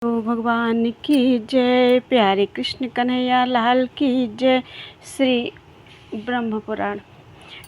तो भगवान की जय, प्यारे कृष्ण कन्हैया लाल की जय। श्री ब्रह्म पुराण।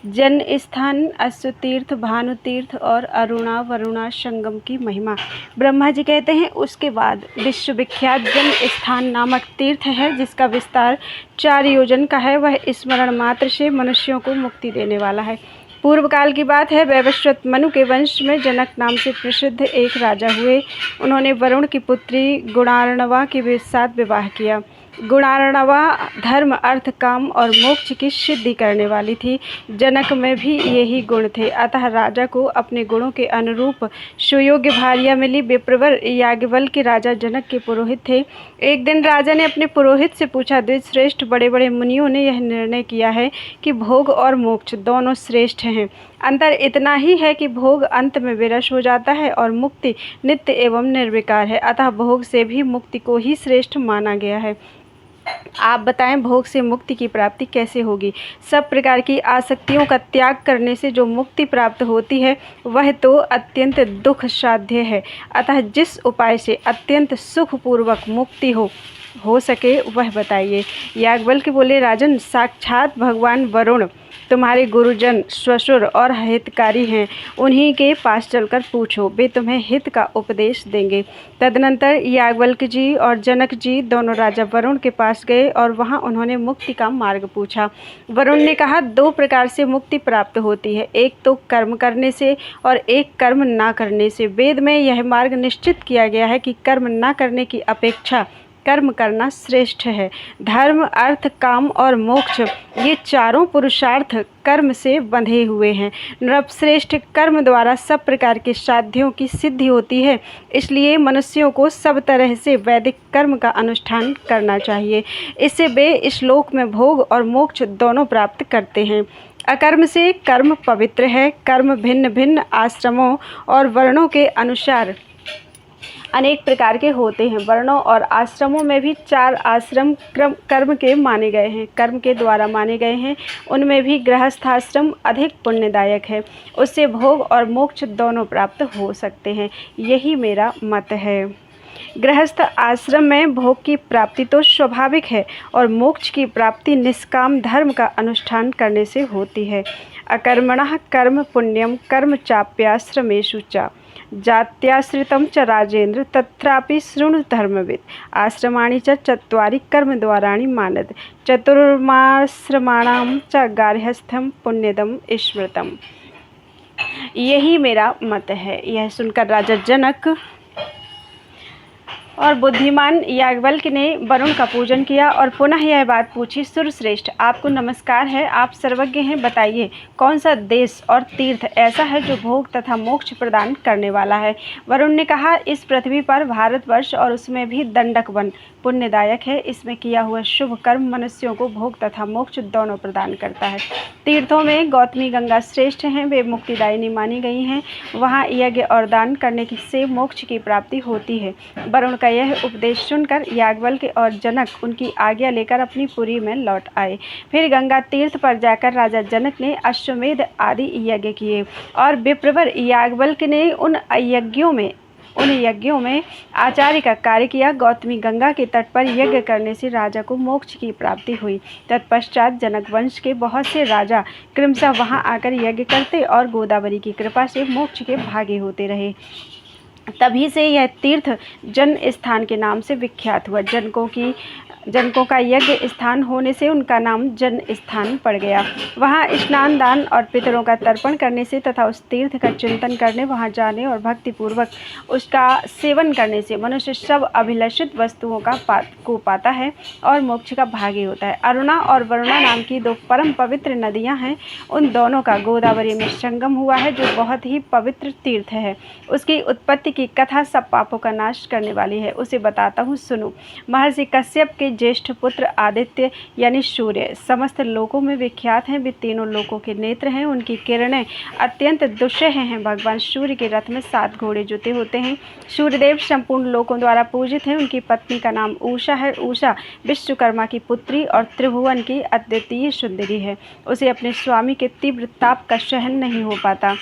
जन्म स्थान अश्व तीर्थ, भानु तीर्थ और अरुणा वरुणा संगम की महिमा। ब्रह्मा जी कहते हैं, उसके बाद विश्वविख्यात जन्म स्थान नामक तीर्थ है, जिसका विस्तार 4 योजन का है। वह स्मरण मात्र से मनुष्यों को मुक्ति देने वाला है। पूर्व काल की बात है। वैवस्वत मनु के वंश में जनक नाम से प्रसिद्ध एक राजा हुए। उन्होंने वरुण की पुत्री गुणार्णवा के साथ विवाह किया। गुणार्णवा धर्म, अर्थ, काम और मोक्ष की सिद्धि करने वाली थी। जनक में भी यही गुण थे, अतः राजा को अपने गुणों के अनुरूप सुयोग्य भार्या मिली। विप्रवर याज्ञवल्क्य राजा जनक के पुरोहित थे। एक दिन राजा ने अपने पुरोहित से पूछा, द्विजश्रेष्ठ, बड़े बड़े मुनियों ने यह निर्णय किया है कि भोग और मोक्ष दोनों श्रेष्ठ हैं। अंतर इतना ही है कि भोग अंत में विरस हो जाता है और मुक्ति नित्य एवं निर्विकार है, अतः भोग से भी मुक्ति को ही श्रेष्ठ माना गया है। आप बताएं, भोग से मुक्ति की प्राप्ति कैसे होगी? सब प्रकार की आसक्तियों का त्याग करने से जो मुक्ति प्राप्त होती है वह तो अत्यंत दुख साध्य है, अतः जिस उपाय से अत्यंत सुखपूर्वक मुक्ति हो सके वह बताइए। याज्ञवल्क्य बोले, राजन, साक्षात भगवान वरुण तुम्हारे गुरुजन, ससुर और हितकारी हैं। उन्हीं के पास चलकर पूछो, वे तुम्हें हित का उपदेश देंगे। तदनंतर याज्ञवल्क्य जी और जनक जी दोनों राजा वरुण के पास गए और वहां उन्होंने मुक्ति का मार्ग पूछा। वरुण ने कहा, 2 प्रकार से मुक्ति प्राप्त होती है, एक तो कर्म करने से और एक कर्म ना करने से। वेद में यह मार्ग निश्चित किया गया है कि कर्म ना करने की अपेक्षा कर्म करना श्रेष्ठ है। धर्म, अर्थ, काम और मोक्ष, ये चारों पुरुषार्थ कर्म से बंधे हुए हैं। नृपश्रेष्ठ, कर्म द्वारा सब प्रकार के साध्यों की सिद्धि होती है, इसलिए मनुष्यों को सब तरह से वैदिक कर्म का अनुष्ठान करना चाहिए। इससे वे इस लोक में भोग और मोक्ष दोनों प्राप्त करते हैं। अकर्म से कर्म पवित्र है। कर्म भिन्न भिन्न आश्रमों और वर्णों के अनुसार अनेक प्रकार के होते हैं। वर्णों और आश्रमों में भी 4 आश्रम कर्म के माने गए हैं, कर्म के द्वारा माने गए हैं। उनमें भी गृहस्थाश्रम अधिक पुण्यदायक है, उससे भोग और मोक्ष दोनों प्राप्त हो सकते हैं। यही मेरा मत है। गृहस्थ आश्रम में भोग की प्राप्ति तो स्वाभाविक है और मोक्ष की प्राप्ति निष्काम धर्म का अनुष्ठान करने से होती है। अकर्मणः कर्म पुण्यम कर्म चाप्याश्रमेषु च जात्याश्रितं च राजेन्द्र तत्रापि शृणु धर्मविद। आश्रमाणि च 4 कर्मद्वाराणि मानद, चतुर्माश्रमाणां च गार्हस्थ्यं पुण्यदम स्मृतम्। यही मेरा मत है। यह सुनकर राजा जनक और बुद्धिमान याज्ञवल्क्य ने वरुण का पूजन किया और पुनः यह बात पूछी, सुरश्रेष्ठ, आपको नमस्कार है, आप सर्वज्ञ हैं, बताइए कौन सा देश और तीर्थ ऐसा है जो भोग तथा मोक्ष प्रदान करने वाला है? वरुण ने कहा, इस पृथ्वी पर भारतवर्ष और उसमें भी दंडक वन पुण्यदायक है। इसमें किया हुआ शुभ कर्म मनुष्यों को भोग तथा मोक्ष दोनों प्रदान करता है। तीर्थों में गौतमी गंगा श्रेष्ठ हैं, वे मुक्तिदायिनी मानी गई हैं। वहाँ यज्ञ और दान करने से मोक्ष की प्राप्ति होती है। वरुण का यह उपदेश सुनकर याज्ञवल्क्य और जनक उनकी आज्ञा लेकर अपनी पुरी में लौट आए। फिर गंगा तीर्थ पर जाकर राजा जनक ने अश्वमेध आदि यज्ञ किए और विप्रवर याज्ञवल्क्य ने उन यज्ञों में आचार्य का कार्य किया। गौतमी गंगा के तट पर यज्ञ करने से राजा को मोक्ष की प्राप्ति हुई। तत्पश्चात जनक वंश के बहुत से राजा क्रमशः वहां आकर यज्ञ करते और गोदावरी की कृपा से मोक्ष के भागी होते रहे। तभी से यह तीर्थ जन स्थान के नाम से विख्यात हुआ। जनकों का यज्ञ स्थान होने से उनका नाम जन स्थान पड़ गया। वहाँ स्नान, दान और पितरों का तर्पण करने से तथा उस तीर्थ का चिंतन करने, वहाँ जाने और भक्तिपूर्वक उसका सेवन करने से मनुष्य सब अभिलषित वस्तुओं को पाता है और मोक्ष का भागी होता है। अरुणा और वरुणा नाम की 2 परम पवित्र नदियाँ हैं, उन दोनों का गोदावरी में संगम हुआ है, जो बहुत ही पवित्र तीर्थ है। उसकी उत्पत्ति की कथा सब पापों का नाश करने वाली है, उसे बताता हूँ, सुनो। महर्षि कश्यप के ज्येष्ठ पुत्र आदित्य यानी सूर्य समस्त लोकों में विख्यात हैं। वे तीनों लोकों के नेत्र हैं, उनकी किरणें अत्यंत दुस्सह हैं। भगवान सूर्य के रथ में 7 घोड़े जुते होते हैं। सूर्यदेव संपूर्ण लोकों द्वारा पूजित हैं। उनकी पत्नी का नाम उषा है। उषा विश्वकर्मा की पुत्री और त्रिभुवन की अद्वितीय सुंदरी है। उसे अपने स्वामी के तीव्र ताप का सहन नहीं हो पाता।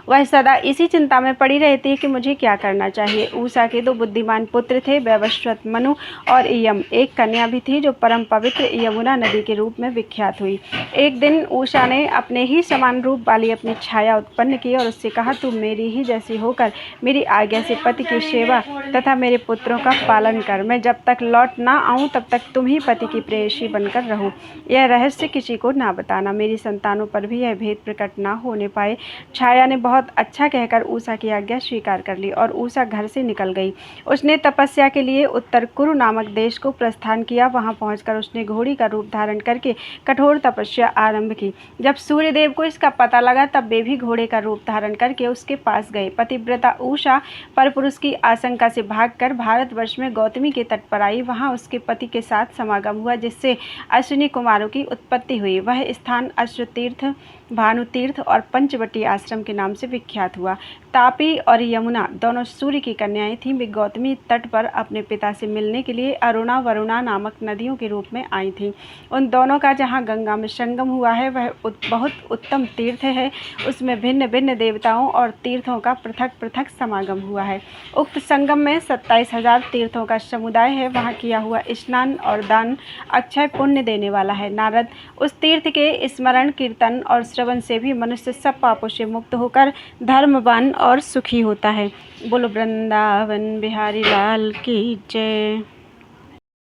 वह सदा इसी चिंता में पड़ी रहती कि मुझे क्या करना चाहिए। उषा के 2 बुद्धिमान पुत्र थे, वैवस्वत मनु और यम। एक कन्या भी थी जो परम पवित्र यमुना नदी के रूप में विख्यात हुई। एक दिन उषा ने अपने ही समान रूप वाली अपनी छाया उत्पन्न की और उससे कहा, तू मेरी ही जैसी होकर मेरी आज्ञा से पति की सेवा तथा मेरे पुत्रों का पालन कर। मैं जब तक लौट ना आऊं तब तक तुम ही पति की प्रेयसी बनकर रहो। यह रहस्य किसी को ना बताना, मेरी संतानों पर भी यह भेद प्रकट ना होने पाए। छाया ने बहुत अच्छा कहकर उषा की आज्ञा स्वीकार कर ली और उषा घर से निकल गई। उसने तपस्या के लिए उत्तर कुरु नामक देश को प्रस्थान किया। वहां पहुंचकर उसने घोड़ी का रूप धारण करके कठोर तपस्या आरंभ की। जब सूर्यदेव को इसका पता लगा तब वे भी घोड़े का रूप धारण करके उसके पास गए। पतिव्रता उषा परपुरुष की आशंका से भागकर भारतवर्ष में गौतमी के तट पर आई। वहां उसके पति के साथ समागम हुआ, जिससे अश्विनी कुमारों की उत्पत्ति हुई। वह स्थान अश्वतीर्थ, भानुतीर्थ और पंचवटी आश्रम के नाम से विख्यात हुआ। तापी और यमुना दोनों सूर्य की कन्याएं थीं। वे गौतमी तट पर अपने पिता से मिलने के लिए अरुणा वरुणा नामक नदियों के रूप में आई थीं। उन दोनों का जहां गंगा में संगम हुआ है वह बहुत उत्तम तीर्थ है। उसमें भिन्न भिन्न देवताओं और तीर्थों का पृथक पृथक समागम हुआ है। उक्त संगम में 27,000 तीर्थों का समुदाय है। वहां किया हुआ स्नान और दान अक्षय पुण्य देने वाला है। नारद, उस तीर्थ के स्मरण, कीर्तन और श्रवण से भी मनुष्य सब पापों से मुक्त होकर धर्मवान और सुखी होता है। बोलो वृंदावन बिहारी लाल की जय।